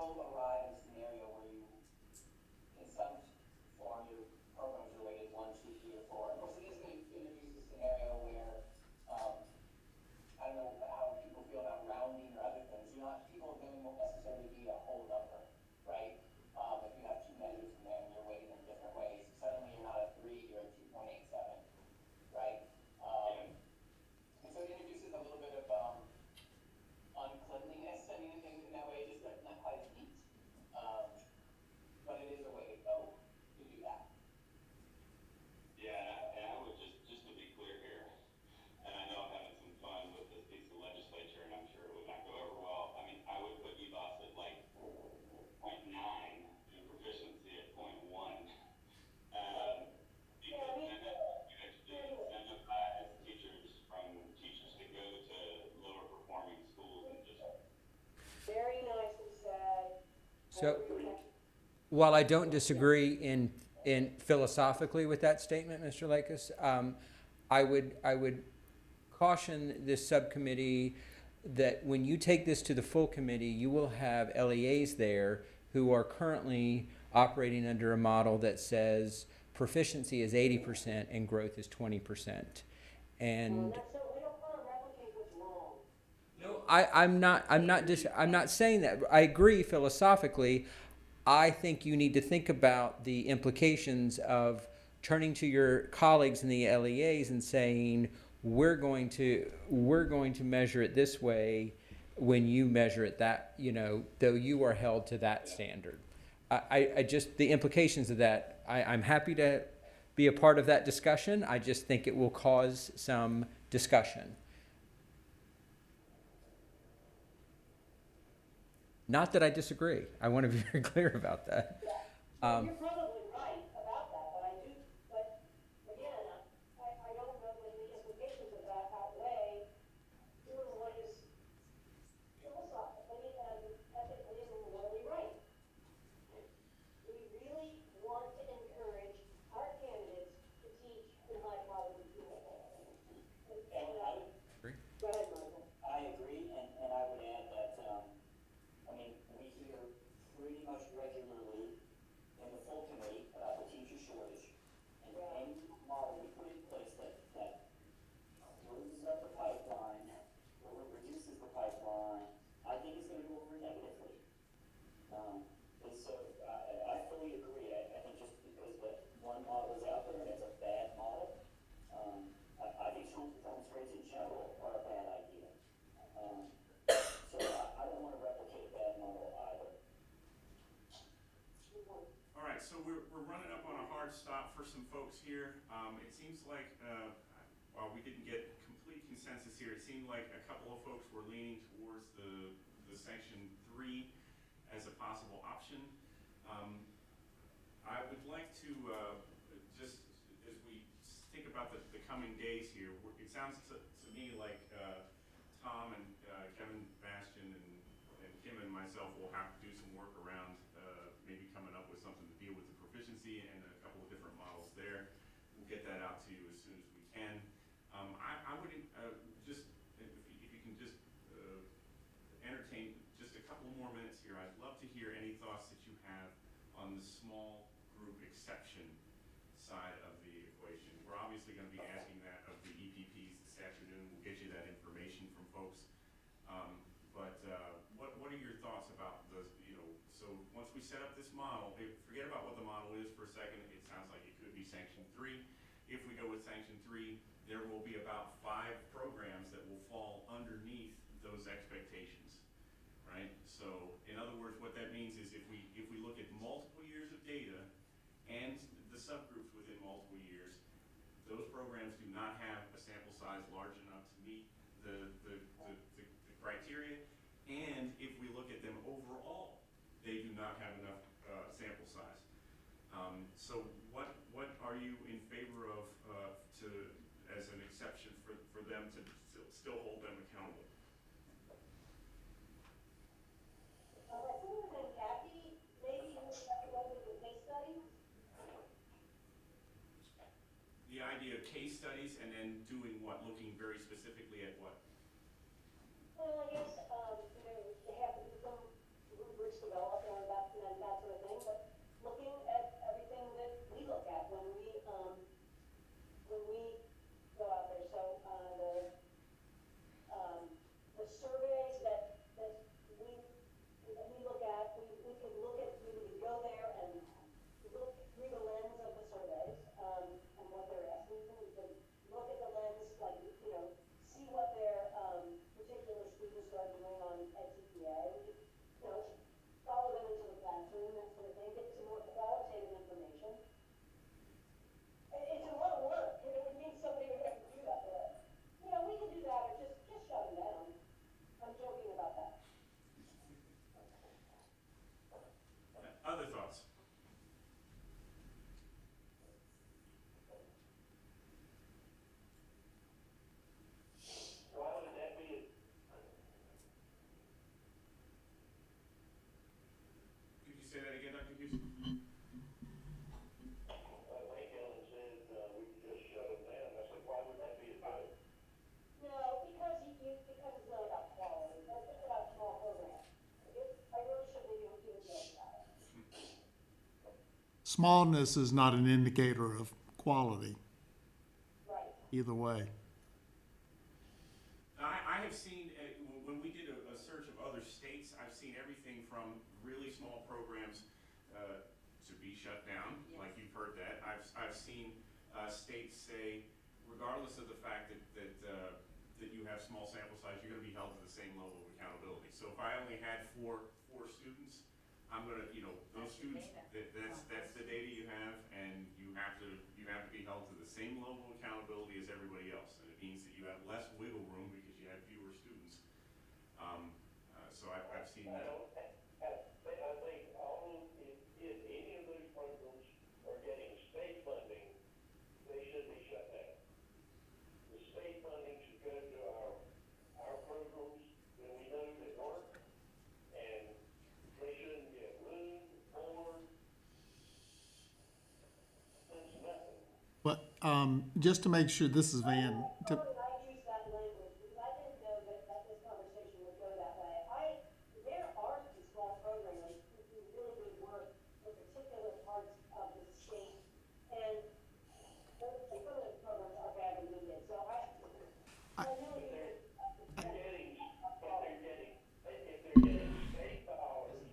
will arrive in a scenario where you, in some form, your programs are rated 1, 2, 3, or 4. Of course, it is going to introduce a scenario where, I don't know how people feel about rounding or other things. People won't necessarily be a whole number, right? If you have two measures in there and you're weighting them different ways, suddenly you're not a 3, you're a 2.87, right? And so it introduces a little bit of uncleanliness. I mean, in that way, just not quite as neat. But it is a way to go to do that. Yeah, and I would just to be clear here, and I know I'm having some fun with this piece of legislature, and I'm sure it would not go over well. I mean, I would put EBOS at like 0.9 and proficiency at 0.1. Because then you actually incentivize teachers to go to lower performing schools and just. Very nicely said. So, while I don't disagree in philosophically with that statement, Mr. Lakis, I would caution this subcommittee that when you take this to the full committee, you will have LEAs there who are currently operating under a model that says proficiency is 80% and growth is 20%. And So we don't want to replicate what's wrong. no, I'm not saying that. I agree philosophically. I think you need to think about the implications of turning to your colleagues in the LEAs and saying, we're going to measure it this way when you measure it that, though you are held to that standard. I just, the implications of that, I'm happy to be a part of that discussion. I just think it will cause some discussion. Not that I disagree. I want to be very clear about that. You're probably right about that, but again, I don't know whether the implications of that outweigh doing what is philosophically and ethically and morally right. We really want to encourage our candidates to teach in high quality schools. And I would, Go ahead, Michael. I agree, and I would add that, we hear pretty much regularly in the full committee about the teacher shortage. And any model we put in place that closes up the pipeline or reduces the pipeline, I think is going to go over negatively. And so I fully agree. I think just because that one model is out there and it's a bad model, I think school performance rates in general are a bad idea. So I don't want to replicate a bad model either. All right, so we're running up on a hard stop for some folks here. It seems like, while we didn't get complete consensus here, it seemed like a couple of folks were leaning towards the sanction 3 as a possible option. I would like to, just as we think about the coming days here, it sounds to me like Tom and Kevin Bastian and Kim and myself will have to do some work around maybe coming up with something to deal with the proficiency and a couple of different models there. We'll get that out to you as soon as we can. I would just, if you can just entertain just a couple more minutes here, I'd love to hear any thoughts that you have on the small group exception side of the equation. We're obviously going to be asking that of the EPPs this afternoon. We'll get you that information from folks. But what are your thoughts about the, so once we set up this model, forget about what the model is for a second. It sounds like it could be sanction 3. If we go with sanction 3, there will be about 5 programs that will fall underneath those expectations, right? So in other words, what that means is if we look at multiple years of data and the subgroups within multiple years, those programs do not have a sample size large enough to meet the criteria. And if we look at them overall, they do not have enough sample size. So what are you in favor of as an exception for them to still hold them accountable? I think with Kathy, maybe you would have to go with the case studies. The idea of case studies and then doing what? Looking very specifically at what? Well, I guess, you have some rubrics developed Smallness is not an indicator of quality, Right. either way. I have seen, when we did a search of other states, I've seen everything from really small programs to be shut down, like you've heard that. I've seen states say, regardless of the fact that you have small sample size, you're gonna be held to the same level of accountability. So if I only had four students, I'm gonna, those students, that's the data you have, and you have to be held to the same level of accountability as everybody else. And it means that you have less wiggle room because you have fewer students. So I've seen that. I think all, if any of those programs are getting state funding, they should be shut down. The state funding should go to our programs that we know that work, and they shouldn't get room or since nothing. But just to make sure, this is Van. I use that language because I didn't know that this conversation would go that way. There are some small programs who do really good work in particular parts of the state, and some of those programs are badly needed. So I really think If they're getting state dollars,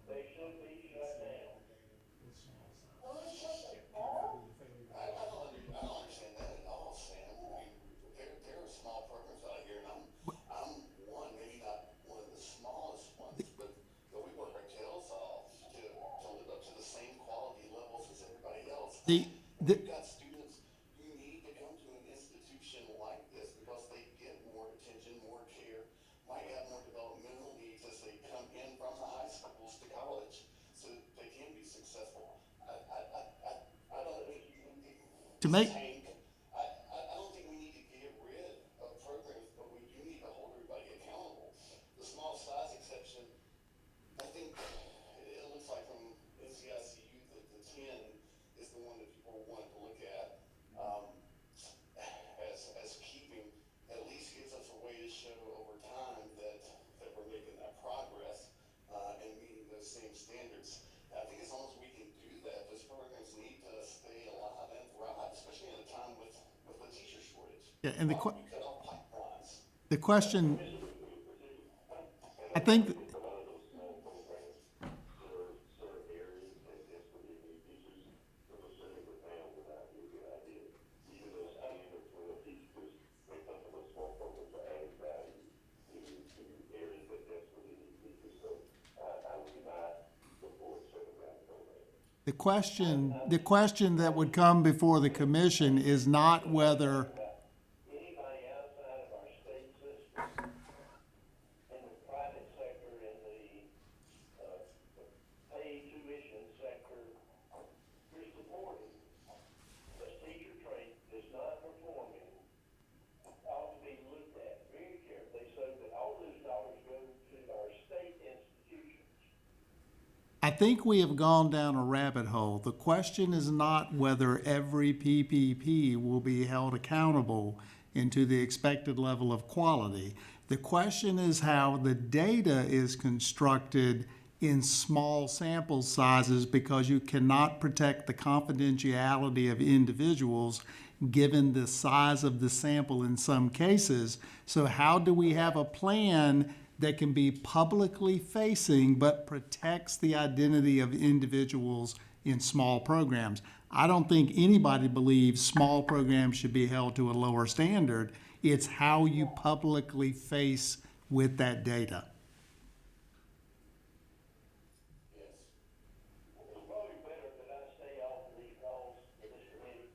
they should be shut down. I don't understand that at all, Sam. I mean, there are small programs out here, and I'm one, maybe not one of the smallest ones, but we work our tails off to live up to the same quality levels as everybody else. We've got students who need to come to an institution like this because they get more attention, more care, might have more developmental needs as they come in from the high schools to college, so they can be successful. I don't think To make- I don't think we need to get rid of programs, but we do need to hold everybody accountable. The small size exception, I think it looks like from NCICU that the 10 is the one that people want to look at as keeping, at least gives us a way to show over time that we're making that progress and meeting those same standards. I think as long as we can do that, those programs need to stay alive and thrive, especially in a time with the teacher shortage. Yeah, and We cut off pipelines. the question, I think, A lot of those small programs serve certain areas that desperately need teachers, so sending the family would not be a good idea. Even though standard for the teachers, when some of those small programs are adding value to areas that desperately need teachers. So I would not support shutting down the program. the question that would come before the commission is not whether, Anybody outside of our state system, in the private sector, in the paid tuition sector, you're supporting. The teacher trade is not performing, ought to be looked at very carefully so that all those dollars go to our state institutions. I think we have gone down a rabbit hole. The question is not whether every PPP will be held accountable into the expected level of quality. The question is how the data is constructed in small sample sizes because you cannot protect the confidentiality of individuals given the size of the sample in some cases. So how do we have a plan that can be publicly facing but protects the identity of individuals in small programs? I don't think anybody believes small programs should be held to a lower standard. It's how you publicly face with that data. It's probably better that I stay off of these calls with this committee.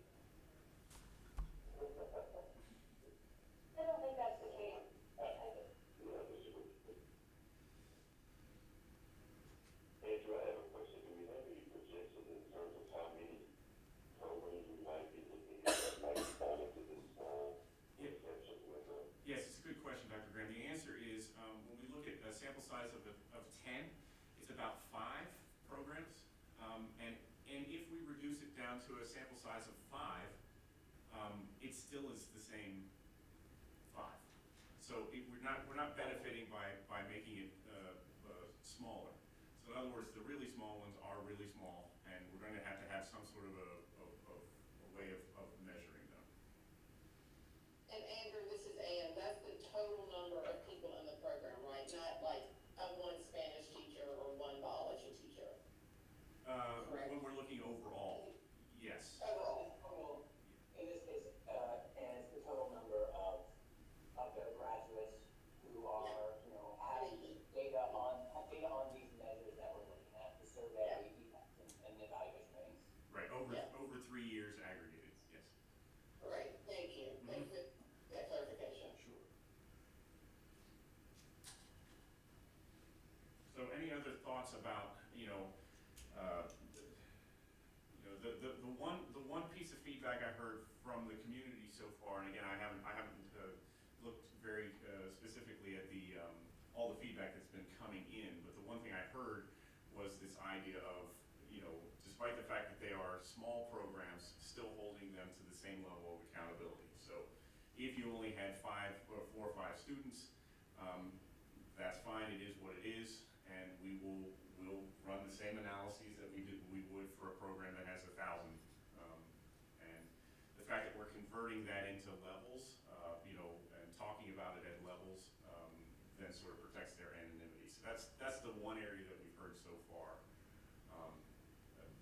I don't think that's the case. Andrew, I have a question. Do we have any projections in terms of how many programs we might be looking at that might fall into this small exception window? Yes, it's a good question, Dr. Graham. The answer is, when we look at a sample size of 10, it's about 5 programs. And if we reduce it down to a sample size of 5, it still is the same 5. So we're not benefiting by making it smaller. So in other words, the really small ones are really small, and we're going to have some sort of a way of measuring them. And Andrew, this is Ann, that's the total number of people in the program, right? Not like one Spanish teacher or one biology teacher. Correct. When we're looking overall, yes. Overall, in this case, and it's the total number of their graduates who are, you know, having data on these measures that we're looking at, the survey, and the evaluation ratings. Right, over Yeah. over 3 years aggregated, yes. Right, thank you. Thank you for that clarification. Sure. So any other thoughts about, the one piece of feedback I heard from the community so far, and again, I haven't looked very specifically at the all the feedback that's been coming in, but the one thing I heard was this idea of, despite the fact that they are small programs, still holding them to the same level of accountability. So if you only had 4 or 5 students, that's fine, it is what it is, and we'll run the same analyses that we would for a program that has 1,000. And the fact that we're converting that into levels, and talking about it at levels, then sort of protects their anonymity. So that's the one area that we've heard so far.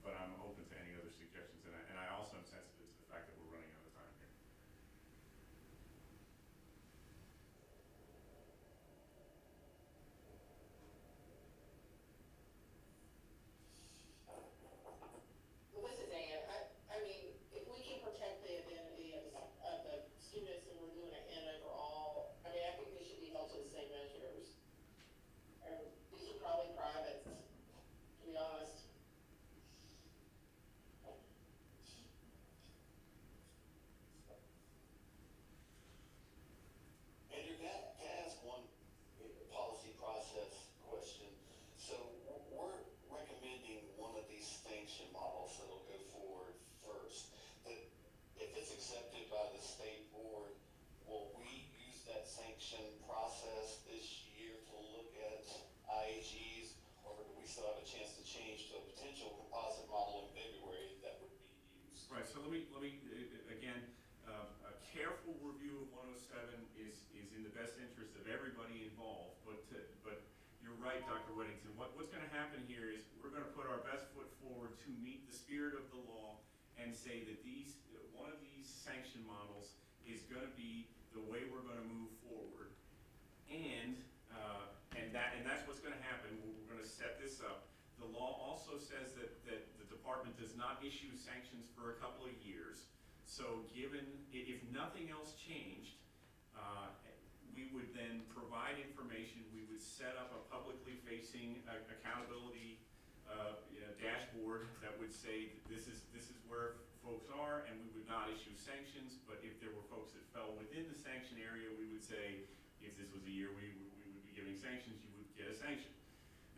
But I'm open to any other suggestions, and I also am sensitive to the fact that we're running out of time here. Well, this is Ann. I mean, if we can protect the identity of the students and we're doing an overall, I mean, I think they should be held to the same measures. And these are probably privates, to be honest. Andrew, can I ask one policy process question? So we're recommending one of these sanction models that'll go forward first. That if it's accepted by the state board, will we use that sanction process this year to look at IHEs, or do we still have a chance to change to a potential composite model in February that would be used? Right, so let me again, a careful review of 107 is in the best interest of everybody involved, but you're right, Dr. Whittington. What's going to happen here is we're going to put our best foot forward to meet the spirit of the law and say that one of these sanction models is going to be the way we're going to move forward, and that's what's going to happen. We're going to set this up. The law also says that the department does not issue sanctions for a couple of years. So if nothing else changed, we would then provide information. We would set up a publicly facing accountability dashboard that would say that this is where folks are, and we would not issue sanctions. But if there were folks that fell within the sanction area, we would say, if this was a year we would be giving sanctions, you would get a sanction.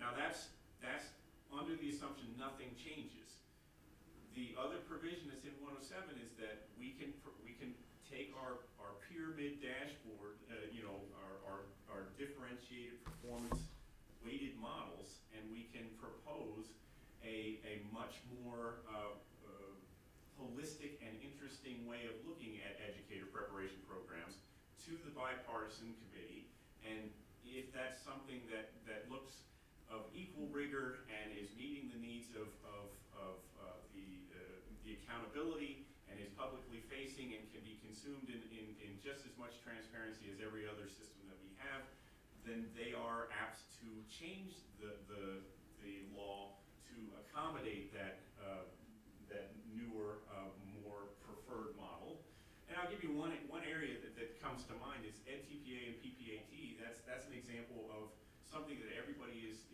Now that's under the assumption nothing changes. The other provision that's in 107 is that we can take our pyramid dashboard, our differentiated performance weighted models, and we can propose a much more holistic and interesting way of looking at educator preparation programs to the bipartisan committee. And if that's something that looks of equal rigor and is meeting the needs of the accountability and is publicly facing and can be consumed in just as much transparency as every other system that we have, then they are apt to change the law to accommodate that newer, more preferred model. And I'll give you one area that comes to mind is EdTPA and PPAT. That's an example of something that everybody is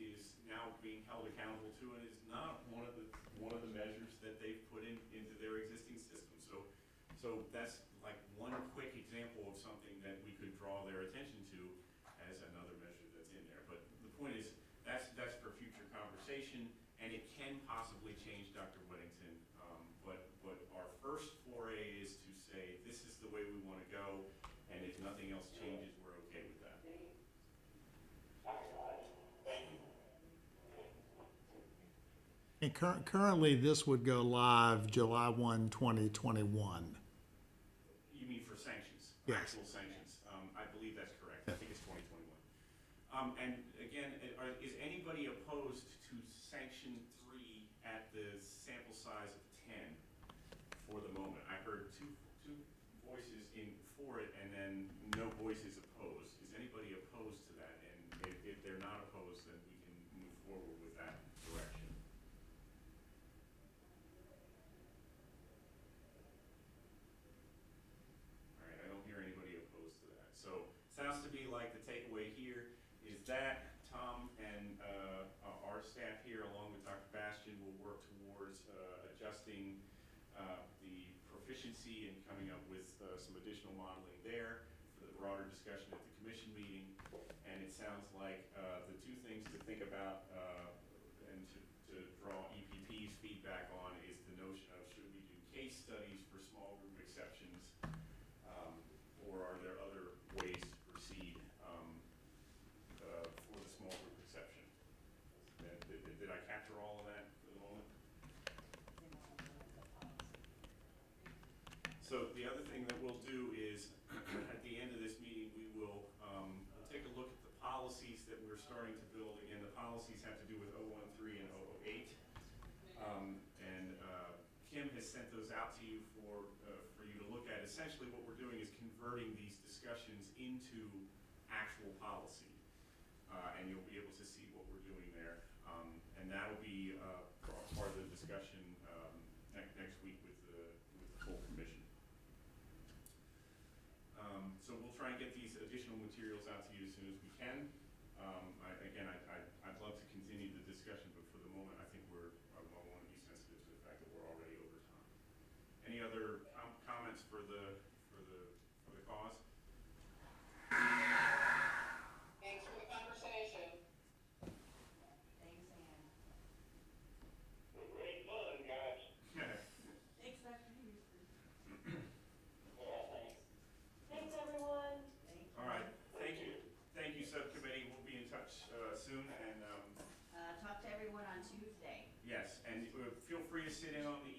now being held accountable to, and is not one of the measures that they've put into their existing system. So that's like one quick example of something that we could draw their attention to as another measure that's in there. But the point is that's for future conversation, and it can possibly change, Dr. Whittington. But our first foray is to say this is the way we want to go, and if nothing else changes, we're okay with that. Thank you. And currently, this would go live July 1, 2021. You mean for sanctions? Yes. Actual sanctions? I believe that's correct. I think it's 2021. And again, is anybody opposed to sanction 3 at the sample size of 10 for the moment? I heard two voices for it and then no voices opposed. Is anybody opposed to that? And if they're not opposed, then we can move forward with that direction. All right, I don't hear anybody opposed to that. So sounds to me like the takeaway here is that Tom and our staff here, along with Dr. Bastian, will work towards adjusting the proficiency and coming up with some additional modeling there for the broader discussion at the commission meeting. And it sounds like the two things to think about and to draw EPP's feedback on is the notion of should we do case studies for small group exceptions, or are there other ways to proceed for the small group exception? Did I capture all of that for the moment? So the other thing that we'll do is, at the end of this meeting, we'll take a look at the policies that we're starting to build. Again, the policies have to do with 013 and 008. And Kim has sent those out to you for you to look at. Essentially what we're doing is converting these discussions into actual policy. And you'll be able to see what we're doing there. And that'll be part of the discussion next week with the full commission. So we'll try and get these additional materials out to you as soon as we can. I'd love to continue the discussion, but for the moment, I think I want to be sensitive to the fact that we're already over time. Any other comments for the cause? Thanks for the conversation. Thanks, Ann. Great fun, guys. Except for Houston. Yeah, thanks. Thanks, everyone. All right, thank you, subcommittee. We'll be in touch soon, and Talk to everyone on Tuesday. yes, and feel free to sit in on the